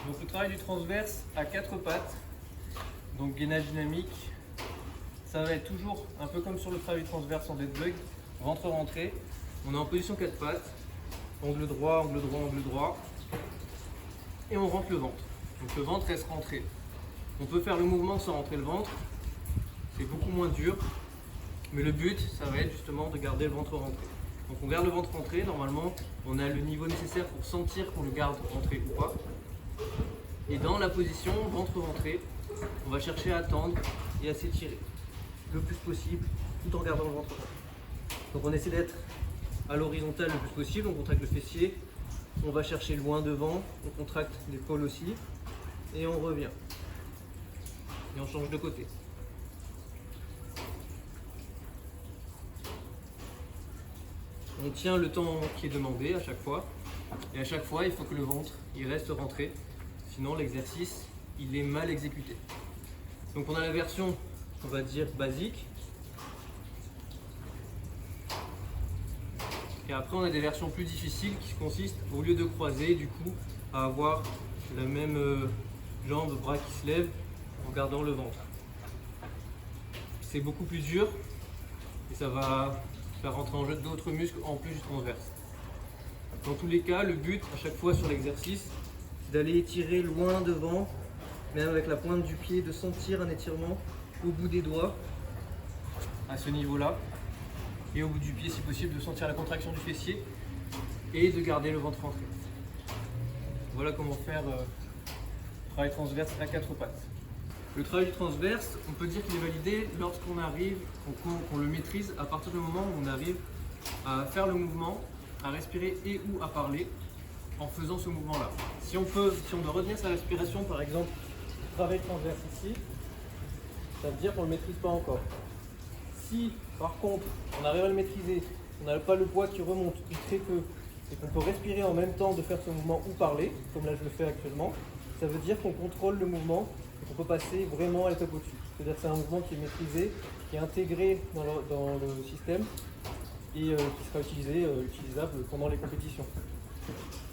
Donc le travail du transverse à 4 pattes, donc gainage dynamique, ça va être toujours un peu comme sur le travail du transverse en dead bug, ventre-rentrée. On est en position 4 pattes, angle droit, angle droit, angle droit, et on rentre le ventre. Donc le ventre reste rentré. On peut faire le mouvement sans rentrer le ventre, c'est beaucoup moins dur, mais le but, ça va être justement de garder le ventre rentré. Donc on garde le ventre rentré, normalement on a le niveau nécessaire pour sentir qu'on le garde rentré ou pas. Et dans la position ventre rentré, on va chercher à tendre et à s'étirer le plus possible tout en gardant le ventre rentré. Donc on essaie d'être à l'horizontale le plus possible, on contracte le fessier, on va chercher loin devant, on contracte l'épaule aussi et on revient. Et on change de côté. On tient le temps qui est demandé à chaque fois. Et à chaque fois, il faut que le ventre il reste rentré. Sinon, l'exercice il est mal exécuté. Donc on a la version, on va dire, basique. Et après, on a des versions plus difficiles qui consistent, au lieu de croiser, du coup, à avoir la même jambe, bras qui se lèvent en gardant le ventre. C'est beaucoup plus dur et ça va faire rentrer en jeu d'autres muscles en plus du transverse. Dans tous les cas, le but à chaque fois sur l'exercice, c'est d'aller étirer loin devant, même avec la pointe du pied, de sentir un étirement au bout des doigts, à ce niveau-là, et au bout du pied si possible de sentir la contraction du fessier et de garder le ventre rentré. Voilà comment faire travail transverse à 4 pattes. Le travail du transverse, on peut dire qu'il est validé lorsqu'on arrive, qu'on le maîtrise à partir du moment où on arrive à faire le mouvement, à respirer et ou à parler en faisant ce mouvement-là. Si on doit retenir sa respiration, par exemple, travail transverse ici, ça veut dire qu'on ne le maîtrise pas encore. Si par contre on arrive à le maîtriser, on n'a pas le poids qui remonte ou très peu, et qu'on peut respirer en même temps de faire ce mouvement ou parler, comme là je le fais actuellement, ça veut dire qu'on contrôle le mouvement et qu'on peut passer vraiment à l'étape au-dessus. C'est-à-dire que c'est un mouvement qui est maîtrisé, qui est intégré dans le système et qui sera utilisable pendant les compétitions.